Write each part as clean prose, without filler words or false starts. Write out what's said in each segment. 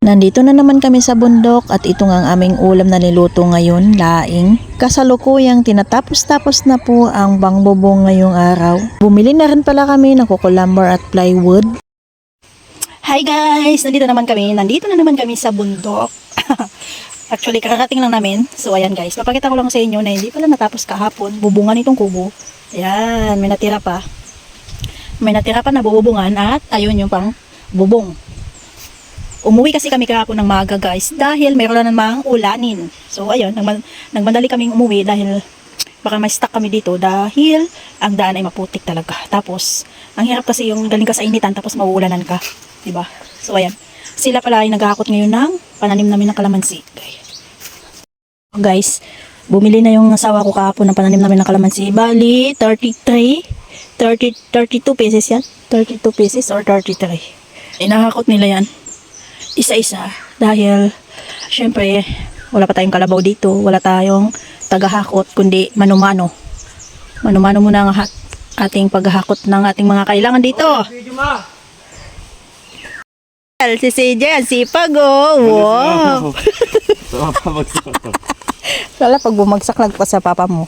Nandito na naman kami sa bundok at ito nga ang aming ulam na niluto ngayon, laing. Kasalukuyang tinatapos-tapos na po ang bangbobong ngayong araw. Bumili na rin pala kami ng kukulamber at plywood. Hi guys! Nandito na naman kami sa bundok. Actually, kakarating lang namin. So ayan guys, papakita ko lang sa inyo na hindi pala natapos kahapon. Bubungan itong kubo. Ayan, may natira pa. May natira pa na bubungan at ayun yung pang bubong. Umuwi kasi kami kahapon ng maaga guys dahil mayroon na namang ulanin. So ayun, nagmadali kaming umuwi dahil baka may stuck kami dito dahil ang daan ay maputik talaga. Tapos, ang hirap kasi yung galing ka sa initan tapos mauulanan ka. Diba? So ayan, sila pala ay naghahakot ngayon ng pananim namin ng kalamansi. Guys, bumili na yung asawa ko kahapon ng pananim namin ng kalamansi. Bali, 32 pieces yan. 32 pieces or 33. Inahakot nila yan isa-isa dahil syempre wala pa tayong kalabaw dito, wala tayong tagahakot kundi mano-mano muna ang ating paghahakot ng ating mga kailangan dito. Si CJ ang sipag wow. Wala pag bumagsak pa sa papa mo.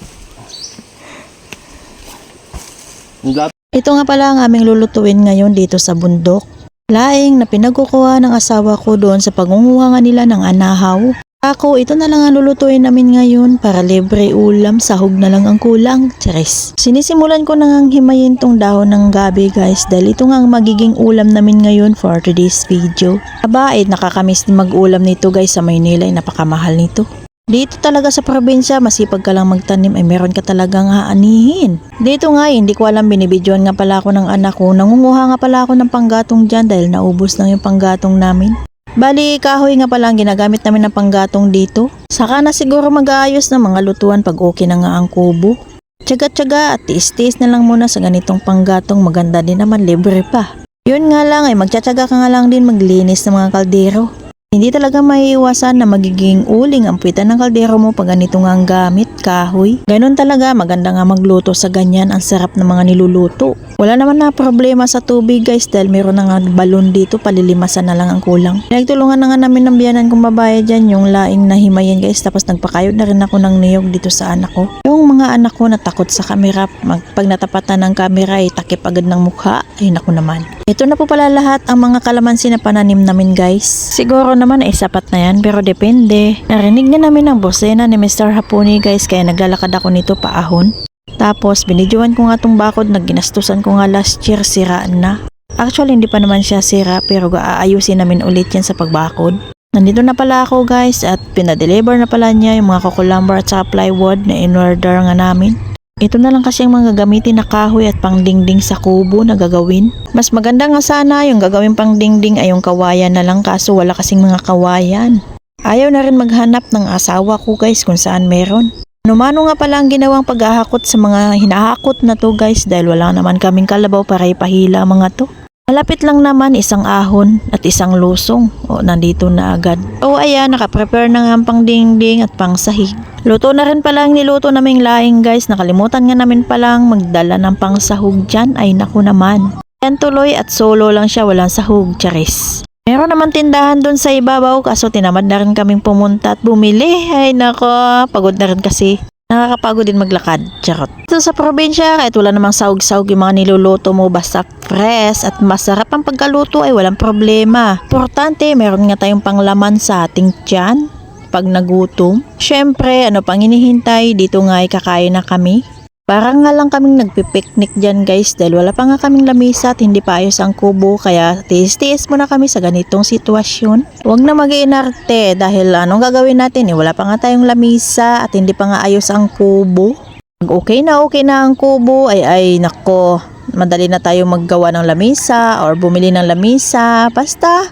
Ito nga pala ang aming lulutuin ngayon dito sa bundok. Laing na pinagkukuha ng asawa ko doon sa pagunguha nga nila ng anahaw. Ako, ito na lang ang lulutuin namin ngayon para libre ulam, sahog na lang ang kulang. Charis. Sinisimulan ko nang himayin tong dahon ng gabi guys dahil ito nga ang magiging ulam namin ngayon for today's video. Aba, nakakamiss din mag-ulam nito guys sa Maynila, napakamahal nito. Dito talaga sa probinsya, masipag ka lang magtanim ay meron ka talagang haanihin. Dito nga, hindi ko alam, binibidyoan nga pala ako ng anak ko. Nangunguha nga pala ako ng panggatong dyan dahil naubos lang yung panggatong namin. Bali, kahoy nga pala ang ginagamit namin ng panggatong dito. Saka na siguro mag-aayos ng mga lutuan pag okay na nga ang kubo. Tiyaga-tiyaga at tiis-tiis na lang muna sa ganitong panggatong, maganda din naman, libre pa. Yun nga lang ay magtsatsaga ka nga lang din maglinis ng mga kaldero. Hindi talaga maiiwasan na magiging uling ang puwitan ng kaldero mo pag ganito nga ang gamit, kahoy. Ganon talaga, maganda nga magluto sa ganyan, ang sarap ng mga niluluto. Wala naman na problema sa tubig guys dahil meron na nga balon dito, palilimasan na lang ang kulang. Nagtulungan na nga namin ng biyanan kong babae dyan yung laing na himayin guys, tapos nagpakayod na rin ako ng niyog dito sa anak ko. Yung mga anak ko natakot sa kamera, pag natapatan ng kamera ay takip agad ng mukha, ay naku naman. Ito na po pala lahat ang mga kalamansi na pananim namin guys. Siguro naman ay sapat na yan pero depende. Narinig na namin ang bosena ni Mr. Hapuni guys kaya naglalakad ako nito paahon. Tapos binidyoan ko nga tong bakod na ginastusan ko nga last year, siraan na. Actually hindi pa naman siya sira pero aayusin namin ulit yan sa pagbakod. Nandito na pala ako guys at pinadeliver na pala niya yung mga kukulamber at saka plywood na in-order nga namin. Ito na lang kasi ang mga gamitin na kahoy at pangdingding sa kubo na gagawin. Mas maganda nga sana yung gagawin pangdingding ay yung kawayan na lang kaso wala kasing mga kawayan. Ayaw na rin maghanap ng asawa ko guys kung saan meron. Ano nga pala ang ginawang paghahakot sa mga hinahakot na to guys dahil wala naman kaming kalabaw para ipahila mga to. Malapit lang naman isang ahon at isang lusong. O, nandito na agad. O ayan, nakaprepare na nga ang pangdingding at pangsahig. Luto na rin pala ang niluto naming laing guys. Nakalimutan nga namin palang magdala ng pangsahog dyan. Ay naku naman. Yan tuloy at solo lang siya, walang sahog, charis. Meron naman tindahan dun sa ibabaw kaso tinamad na rin kaming pumunta at bumili. Ay nako, pagod na rin kasi. Nakakapagod din maglakad, charot. Ito sa probinsya, kahit wala namang sahog-sahog yung mga niluluto mo, basta fresh at masarap ang pagkaluto ay walang problema. Importante, meron nga tayong panglaman sa ating tiyan pag nagutom. Syempre, ano pang hinihintay, dito nga ay kakain na kami. Parang nga lang kaming nagpipiknik dyan guys dahil wala pa nga kaming lamisa at hindi pa ayos ang kubo kaya tiis-tiis muna kami sa ganitong sitwasyon. Huwag na mag-iinarte dahil anong gagawin natin wala pa nga tayong lamisa at hindi pa nga ayos ang kubo. Pag okay na ang kubo ay nako, madali na tayo maggawa ng lamisa or bumili ng lamisa. Basta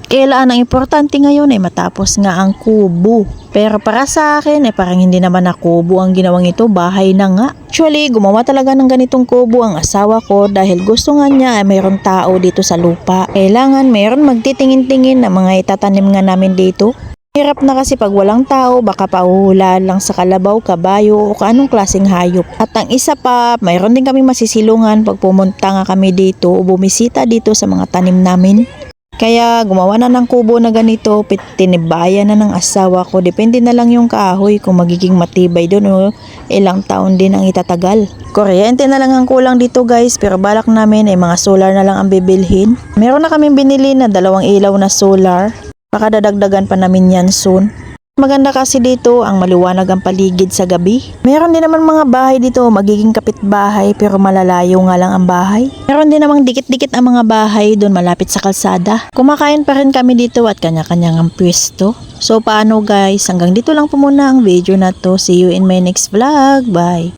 kailangan ang importante ngayon ay matapos nga ang kubo. Pero para sa akin parang hindi naman na kubo ang ginawang ito, bahay na nga. Actually, gumawa talaga ng ganitong kubo ang asawa ko dahil gusto nga niya ay mayroong tao dito sa lupa. Kailangan mayroon magtitingin-tingin na mga itatanim nga namin dito. Hirap na kasi pag walang tao, baka pauhulaan lang sa kalabaw, kabayo o anong klaseng hayop. At ang isa pa, mayroon din kami masisilungan pag pumunta nga kami dito o bumisita dito sa mga tanim namin. Kaya gumawa na ng kubo na ganito, tinibayan na ng asawa ko. Depende na lang yung kahoy kung magiging matibay doon o ilang taon din ang itatagal. Kuryente na lang ang kulang dito guys, pero balak namin ay mga solar na lang ang bibilhin. Meron na kaming binili na 2 ilaw na solar. Baka dadagdagan pa namin yan soon. Maganda kasi dito ang maliwanag ang paligid sa gabi. Meron din naman mga bahay dito magiging kapitbahay pero malalayo nga lang ang bahay. Meron din namang dikit-dikit ang mga bahay doon malapit sa kalsada. Kumakain pa rin kami dito at kanya-kanyang ang pwesto. So paano guys, hanggang dito lang po muna ang video na to. See you in my next vlog. Bye!